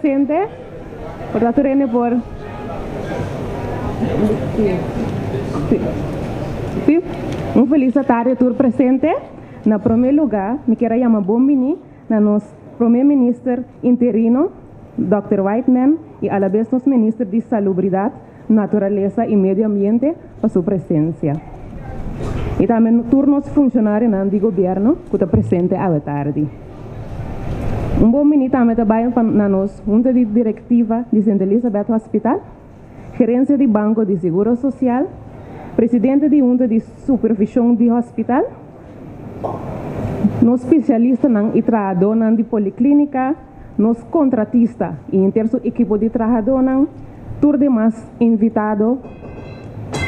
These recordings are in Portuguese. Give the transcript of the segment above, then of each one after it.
presente. Por tanto, por... Sí. Un feliz tarde a todos presentes. Na primeiro lugar, me quero chamar bom-vindo na nosso primeiro-ministro interino, Dr. Whiteman, e a la vez nosso ministro de Salubridade, Natureza e Meio Ambiente, para sua presença. E também todos os funcionários do governo que estão presentes à tarde. Um bom-vindo também na nossa junta de diretiva de St. Elizabeth Hospital, gerência de Banco de Seguro Social, presidente de junta de supervisão de hospital, nos especialistas e trabalhadores de policlínica, nos contratistas e interso equipo de trabalhadores, todos demais invitados,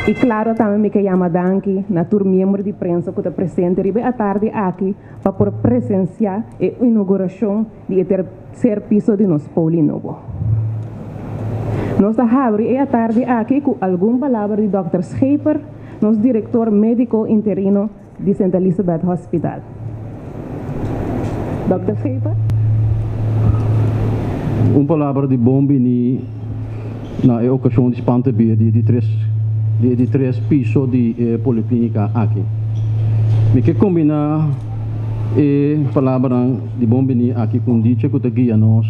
e claro também me chamo Danki, na tur membro de prensa que está presente à tarde aqui para por presenciar a inauguração do terceiro piso de nosso Poli Novo. Nós estamos à tarde aqui com alguma palavra de Dr. Scheper, nosso diretor médico interino de St. Elizabeth Hospital. Dr. Scheper? Uma palavra de bom-vindo na ocasião de espanta de três pisos de policlínica aqui. Me que combinar a palavra de bom-vindo aqui com dicha que guia nós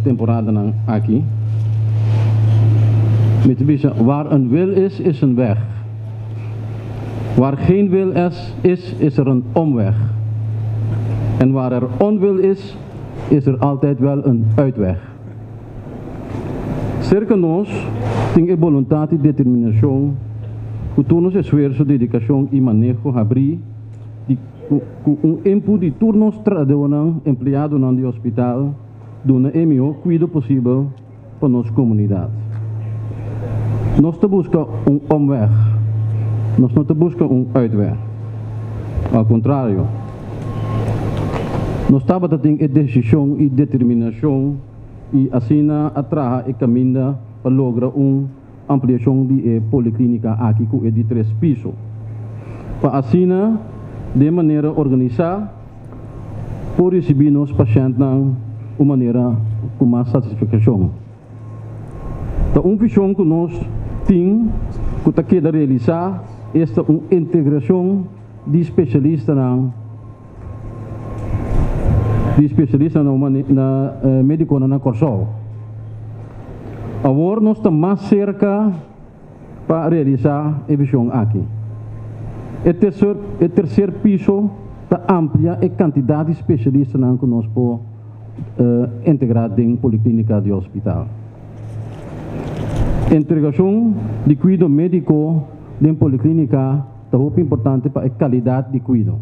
temporada aqui. Met de waar een wil is een weg. Waar geen wil is er een omweg. En waar er onwil is er altijd wel een uitweg. Sterker nog, tem a vontade e determinação, que todos os esforços, dedicação e manejo abrir, com input de todos os trabalhadores empregados no hospital, dando o melhor cuidado possível para nossa comunidade. Nós não buscamos omweg, nós não buscamos uitweg. Ao contrário, nós estamos tendo a decisão e determinação e assim atrás e caminho para lograr ampliação de policlínica aqui com de 3 pisos. Para assim, de maneira organizada, por receber os pacientes de maneira com mais satisfação. Então, visão que nós temos, que está querendo realizar, é uma integração de especialistas na médico na Corsol. Agora nós estamos mais cerca para realizar a visão aqui. O terceiro piso está amplia a quantidade de especialistas que nós podemos integrar em policlínica de hospital. A integração de cuidado médico em policlínica é muito importante para a qualidade de cuidado.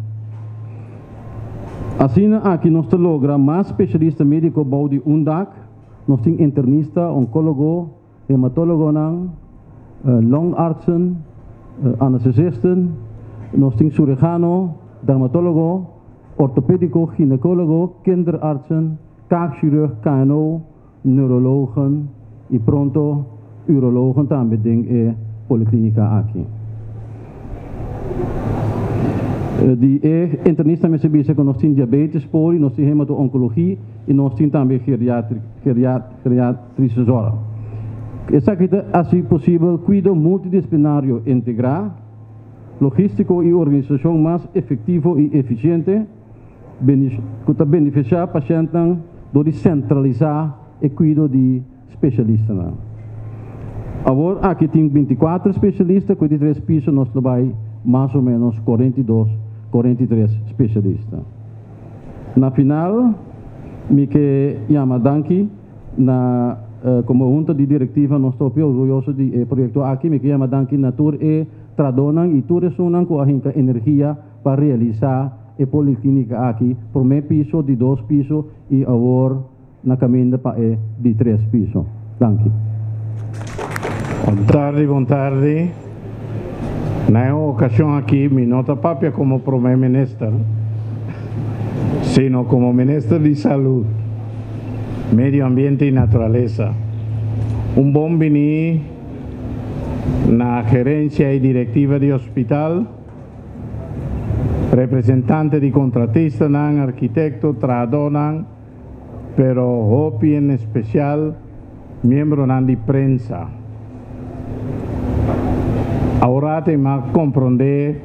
Assim, aqui nós logramos mais especialistas médicos de UNDAC, nós temos internista, oncólogo, hematólogo, longartsen, anestesisten, nós temos cirurgiano, dermatólogo, ortopedico, ginecólogo, kinderartsen, kaakchirurg, KNO, neurologen e pronto, urologen também em policlínica aqui. Die internista me serviço que nós temos diabetes, poli, nós temos hemato-oncologia e nós temos também geriatricesora. Essa aqui é assim possível, cuidado multidisciplinário integrar, logístico e organização mais efetivo e eficiente, que beneficiar pacientes de centralizar e cuidado de especialistas. Agora aqui tem 24 especialistas, com 3 pisos nós vamos mais ou menos 43 especialistas. Na final, me que chama Danki, como junta de diretiva, nós estamos orgulhosos do projeto aqui, me que chama Danki na tour e tradonan e tour sunan com a energia para realizar a policlínica aqui, por meio piso, de 2 pisos e agora na caminho para de 3 pisos. Danke. Bom tarde. Na ocasião aqui, me nota papia como primeiro-ministro, sino como ministro de Saúde, Meio Ambiente e Natureza. Bom-vindo na gerência e diretiva de hospital, representante de contratista, arquitecto, trabalhador, pero hopi en especial miembro de prensa. Ahora te mag comprender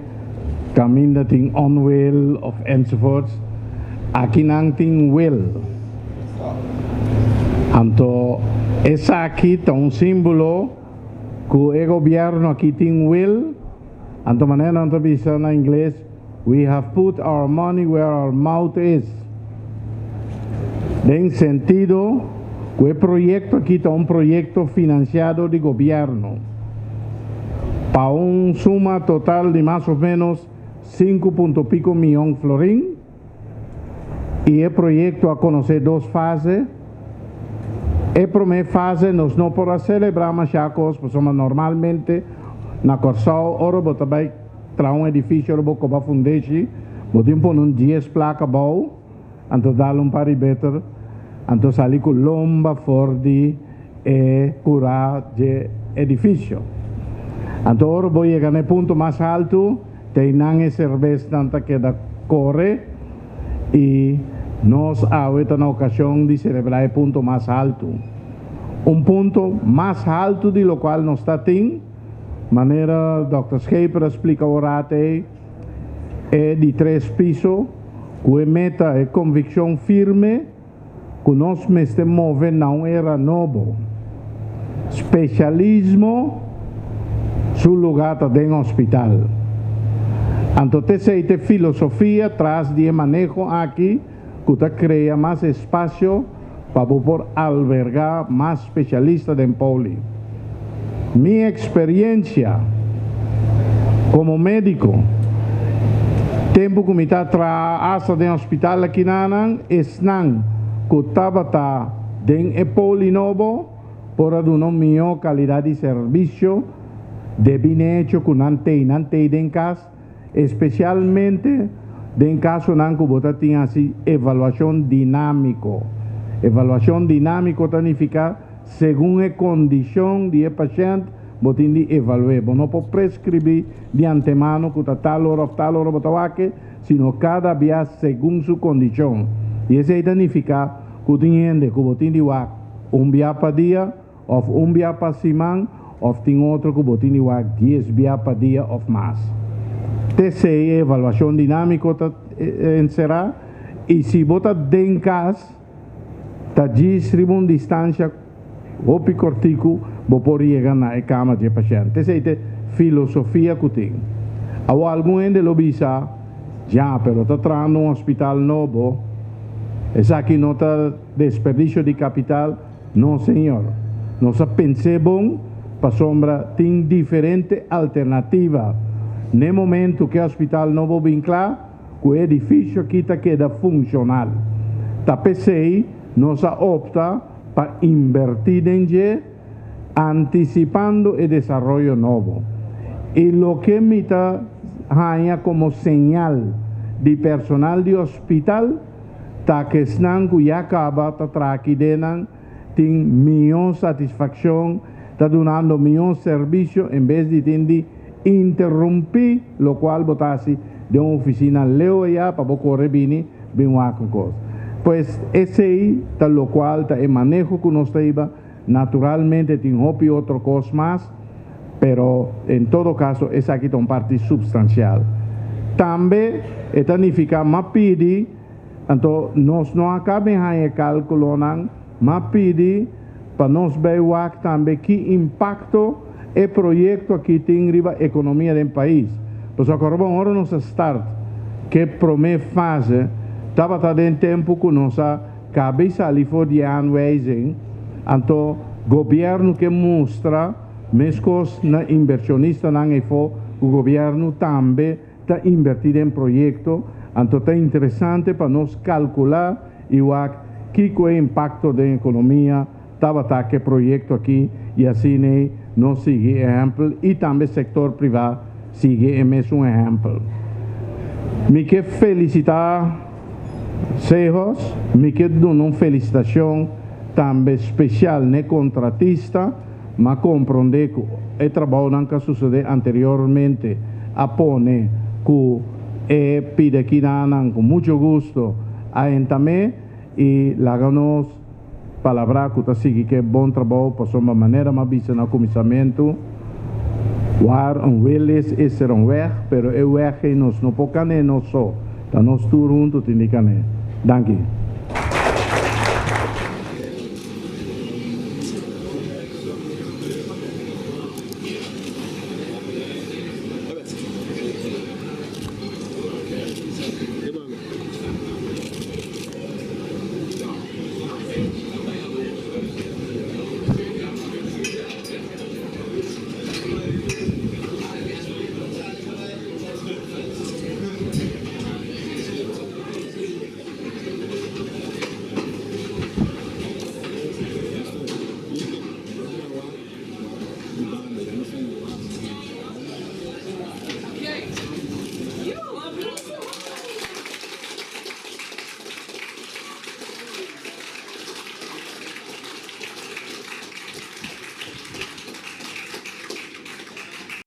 camino ting onwil of enzovoorts. Aquí nang ting will. Anto esa aquí está un símbolo que el gobierno aquí ting will. Anto manera anto bisa na inglés, we have put our money where our mouth is. En sentido, que el proyecto aquí está un proyecto financiado de gobierno para una suma total de más o menos 5.pico millones florín, y el proyecto a conocer dos fases. La primera fase nos no podrá celebrar más chacos, pues somos normalmente na Corsao, ahora botabay trae un edificio de boca para fundechi, botim pon un 10 placa bau, anto dar un pari better, anto sali con lomba fordi e cura de edificio. Anto ahora voy a llegar al punto más alto, teinan cerveza tanta que da corre, y nos ahorita una ocasión de celebrar el punto más alto. Un punto más alto de lo cual nos está tin, manera Dr. Scheper explica ahora de 3 pisos, que meta es convicción firme, que nos me este mover no era nuevo. Especialismo, su lugar en hospital. Entonces, esta filosofía tras de manejo aquí, que crea más espacio para poder albergar más especialistas en poli. Mi experiencia como médico, tiempo que me está hasta en hospital aquí es que estaba en el poli novo por una mejor calidad de servicio de bien hecho con nante en casa, especialmente en caso que vos tiene así evaluación dinámico. Evaluación dinámico significa según la condición del paciente, vos tiene que evaluar. Vos no puedes prescribir de antemano que tal hora, sino cada día según su condición. Y eso significa que tiene que vos tiene un día para día, o un día para semana, o tiene otro que vos tiene 10 días para día o más. TCE, evaluación dinámica, será, y si vos en casa, allí una distancia, o picortico, vos podés llegar a la cama de paciente. Esa es filosofía que tiene. Ahora, alguien de lo visa, ya, pero está trayendo un hospital nuevo, es aquí no está desperdicio de capital, no señor. No se pensé bon, para sombra, tiene diferente alternativa. En el momento que el hospital nuevo vincula, que el edificio queda funcional. Tapesei nos opta para invertir en él, anticipando el desarrollo nuevo. Y lo que me está como señal de personal de hospital, ta que están ya acaba, ta traqui denan, tiene mejor satisfacción, está dando mejor servicio en vez de tener interrumpir, lo cual botasi de una oficina leo ya para correr bien con cosas. Pues ese tal lo cual el manejo que nos iba naturalmente tiene otra cosa más, pero en todo caso es aquí una parte substancial. También significa más pidi, entonces nos no acaben de calcular más pidi para nos ver también qué impacto el proyecto aquí tiene la economía del país. Pues ahora nos start, que primera fase, estaba en tiempo que nos cabeza ali voor die aanwijzing, entonces gobierno que muestra, mescos na inversionista nan efo, el gobierno también está invertido en proyecto, entonces es interesante para nos calcular igual qué es el impacto de la economía, estaba que proyecto aquí, y así nos sigue ejemplo, y también el sector privado sigue el mismo ejemplo. Me quiero felicitar Sejos, me quiero dar una felicitación también especial al contratista, mas comprender que el trabajo que sucedió anteriormente a poner que pide aquí con mucho gusto a también e láganos palavra que está seguindo que é bom trabalho para uma maneira mais vista no comissamento waar welis is een weg, pero é weg que nós não podemos nem nós só, tá nós tudo junto tem que Dank je.